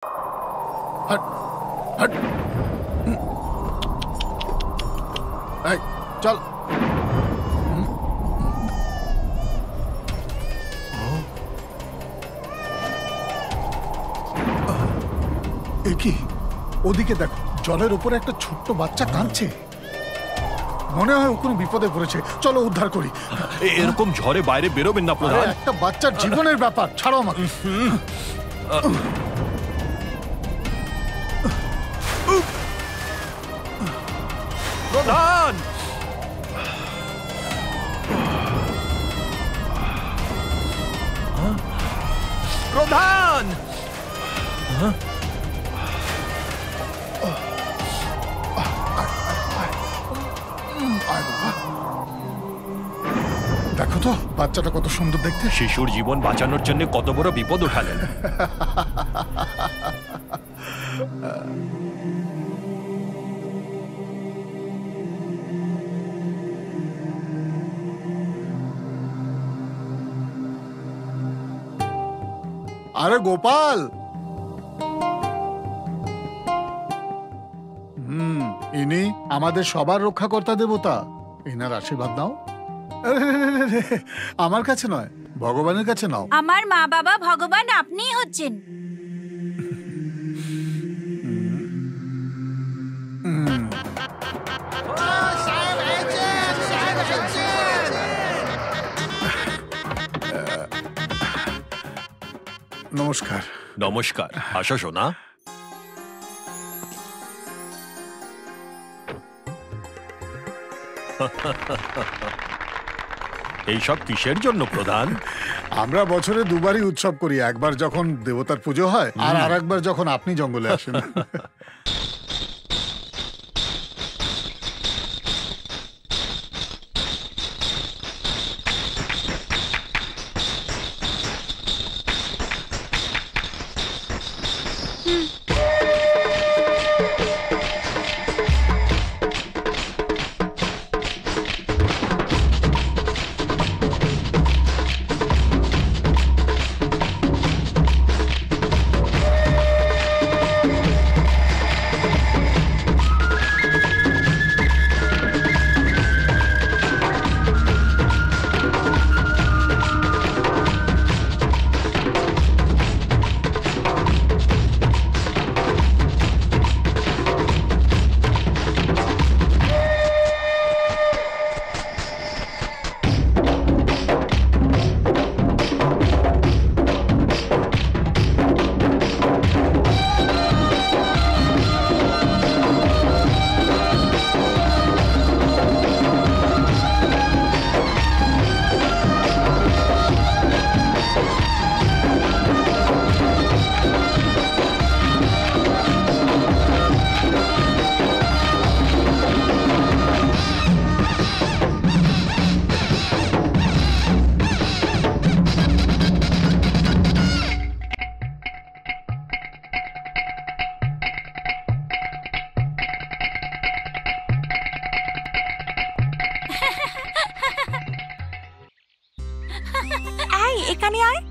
हट हट चल কি ওদিকে দেখো জলের উপরে একটা ছোট্ট বাচ্চা কাঁদছে মনে হয় ও কোনো বিপদে পড়েছে চলো উদ্ধার করি এরকম ঝড়ে বাইরে বেরোবেন না প্রধান একটা বাচ্চার জীবনের ব্যাপার ছাড়ো আমাকে প্রধান প্রধান দেখো তো বাচ্চাটা কত সুন্দর দেখতে শিশুর জীবন বাঁচানোর জন্য কত বড় বিপদ উঠালেন আরে গোপাল ইনি আমাদের সবার রক্ষাকর্তা দেবতা এনার আশীর্বাদ নাও আমার কাছে নয় ভগবানের কাছে নাও আমার মা বাবা ভগবান আপনিই হচ্ছেন নমস্কার নমস্কার আসো সোনা এইসব কিসের জন্য প্রধান আমরা বছরে দুবারই উৎসব করি একবার যখন দেবতার পুজো হয় আর আরেকবার যখন আপনি জঙ্গলে আসেন এখানে আয়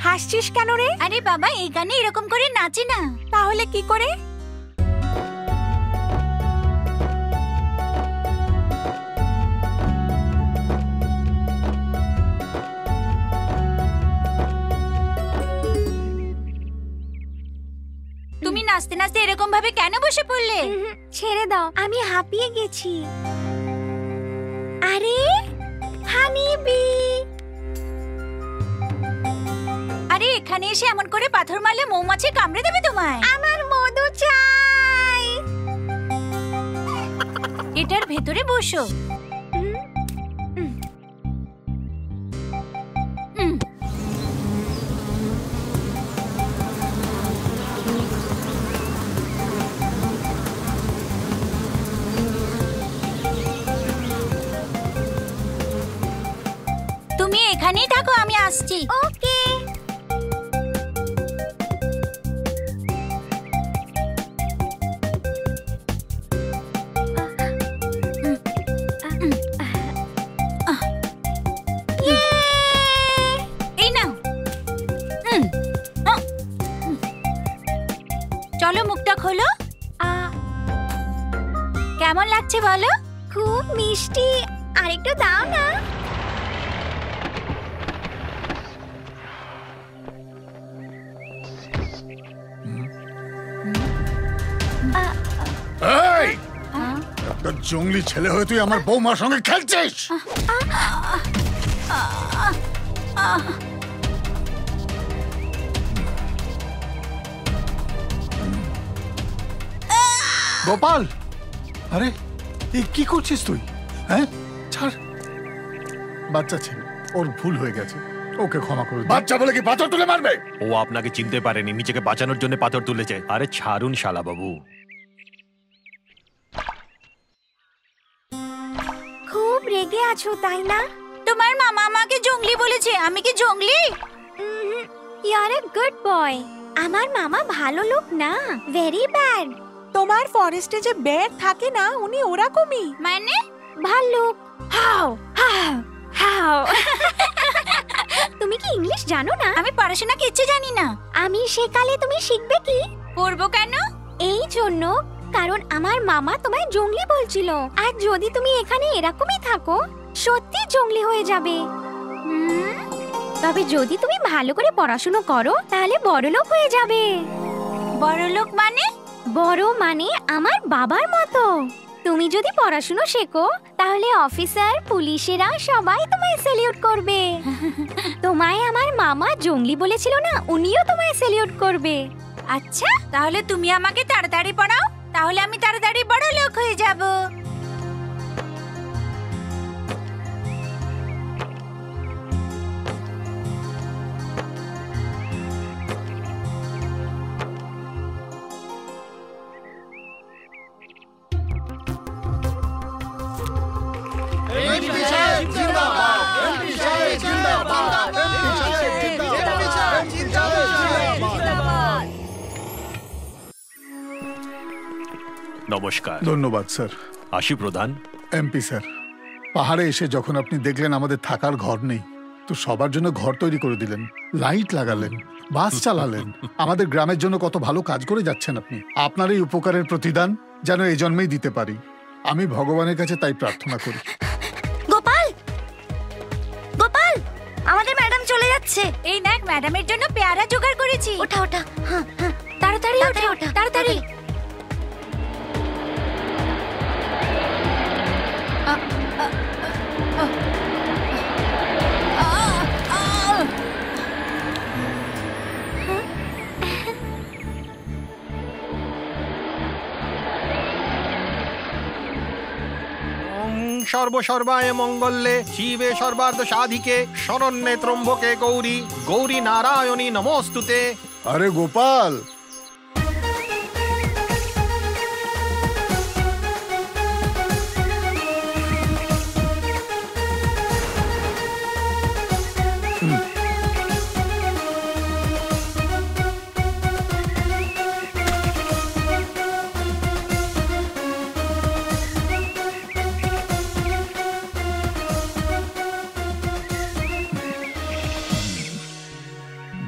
হাসছিস কেন রে আরে বাবা এই গানে এরকম করে নাচে না তাহলে কি করে তুমি নাচতে নাচতে এরকম ভাবে কেন বসে পড়লে ছেড়ে দাও আমি হাঁপিয়ে গেছি আরে হানিবি আরে এখানে এসে এমন করে পাথর মারলে মৌমাছি কামড়ে দেবে তোমায় আমার মধু চাই এটার ভেতরে বসো তুমি এখানেই থাকো আমি আসছি ওকে চলো মুখটা খোলো। কেমন লাগছে বলো? খুব মিষ্টি, আরেকটু দাও না। এই একটা জঙ্গলি ছেলে হয়ে তুই আমার বৌমার সঙ্গে খেলছিস? গোপাল, আরে এই কি করছিস তুই? হ্যাঁ, ছাড়। বাচ্চা ছেলে, ওর ভুল হয়ে গেছে, ওকে ক্ষমা করে দে। বাচ্চা বলে কি পাথর তুলে মারবে? ও আপনাকে চিনতে পারেনি, নিজেকে বাঁচানোর জন্য পাথর তুলেছে। আরে ছাড়ুন শালা বাবু। খুব রেগে আছো তাই না? তোমার মামা আমাকে জঙ্গলি বলেছে। আমি কি জঙ্গলি? You R a good boy. আমার মামা ভালো লোক না, ভেরি ব্যাড। তোমার ফরেস্টে যে বেয়ার থাকে না, উনি ওরকমই। মানে ভাল্লুক। হাও হাও হাও। তুমি কি ইংলিশ জানো না? আমি পড়াশোনা কিচ্ছু জানি না। আমি শেখালে তুমি শিখবে কি? পড়বো কেন? এই জন্য, কারণ আমার মামা তোমায় জঙ্গলি বলছিল। আর যদি তুমি এখানে এরকমই থাকো, সত্যি জঙ্গলি হয়ে যাবে। তবে যদি তুমি ভালো করে পড়াশোনা করো, তাহলে বড়লোক হয়ে যাবে। বড়লোক মানে? বড় মানে আমার বাবার মতো। তুমি যদি পড়াশোনা শেখো, তাহলে অফিসার, পুলিশেরা সবাই তোমায় স্যালিউট করবে। তোমায় আমার মামা জঙ্গলি বলেছিল না, উনিও তোমায় স্যালিউট করবে। আচ্ছা, তাহলে তুমি আমাকে তাড়াতাড়ি পড়াও, তাহলে আমি তাড়াতাড়ি বড় লোক হয়ে যাব। নমস্কার। ধন্যবাদ স্যার। আশি প্রধান। এমপি স্যার, পাহাড়ে এসে যখন আপনি দেখলেন আমাদের থাকার ঘর নেই, তো সবার জন্য ঘর তৈরি করে দিলেন, লাইট লাগালেন, বাস চালালেন। আমাদের গ্রামের জন্য কত ভালো কাজ করে যাচ্ছেন আপনি। আপনার এই উপকারের প্রতিদান যেন এই জন্মেই দিতে পারি, আমি ভগবানের কাছে তাই প্রার্থনা করি। গোপাল, গোপাল, আমাদের ম্যাডাম চলে যাচ্ছে। এই দেখ, ম্যাডামের জন্য পেয়ারা জোগাড় করেছি। ওঠা ওঠা, হ্যাঁ হ্যাঁ, তাড়াতাড়ি ওঠা, তাড়াতাড়ি। সর্বসর্বায় মঙ্গলে শিবে সর্বার্থ সাধিকে শরণ্যে ত্রম্বকে গৌরী গৌরী নারায়ণী নমস্তুতে। আরে গোপাল,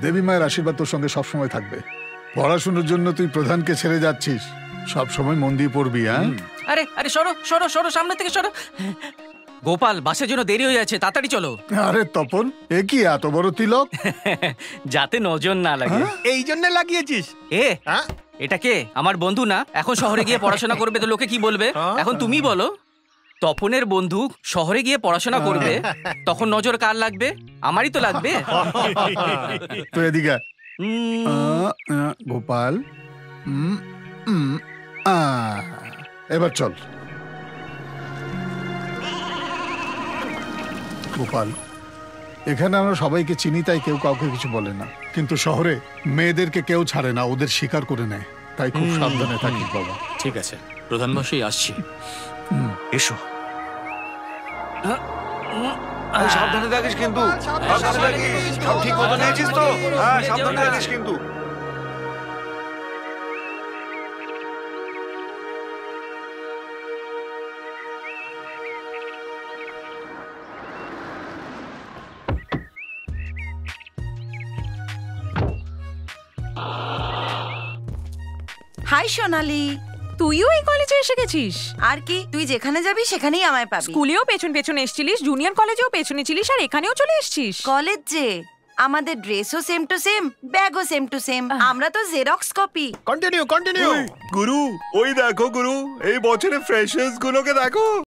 দেবী মায়ের আশীর্বাদ তোর সঙ্গে সবসময় থাকবে। পড়াশোনার জন্য তুই প্রধানকে ছেড়ে যাচ্ছিস, সবসময় মন দিয়ে পড়বি। হ্যাঁ, আরে আরে সরো সরো সরো, সামনে থেকে সরো। গোপাল, বাসের জন্য দেরি হয়ে যাচ্ছে, তাড়াতাড়ি চলো। আরে তপন, এ কি এত বড় তিলক? যাতে নজর না লাগে। এই জন্য লাগিয়েছিস? হ্যাঁ, এটা কে? আমার বন্ধু না? এখন শহরে গিয়ে পড়াশোনা করবে তো লোকে কি বলবে? এখন তুমি বলো, তপনের বন্ধু শহরে গিয়ে পড়াশোনা করবে, তখন নজর কার লাগবে? আমারই তো লাগবে। তো এদিকে গোপাল, এবার চল। গোপাল, এখানে আমরা সবাইকে চিনি, তাই কেউ কাউকে কিছু বলে না, কিন্তু শহরে মেয়েদেরকে কেউ ছাড়ে না, ওদের শিকার করে নেয়, তাই খুব সাবধানে থাকিস বাবা। ঠিক আছে প্রধান মশাই, আসছি। এসো। সাবধানে থাকিস কিন্তু, সাবধানে থাকিস। সব ঠিক মতো নিয়েছিস তো? হ্যাঁ, সাবধানে থাকিস কিন্তু। হাই সোনালি, তুইও এই কলেজে এসে গেছিস? আর কি, তুই যেখানে যাবি সেখানেই আমায় পাবি। স্কুলেও পেছন পেছন এসেছিলিস, জুনিয়র কলেজেও পেছনে ছিলিস, আর এখানেও চলে এসেছিস। কলেজ যে আমাদের ড্রেসও সেম টু সেম, ব্যাগও সেম টু সেম, আমরা তো জেরক্স কপি। Continue continue. গুরু, ওই দেখো গুরু, এই বছরের ফ্রেশার্স গুলোকে দেখো।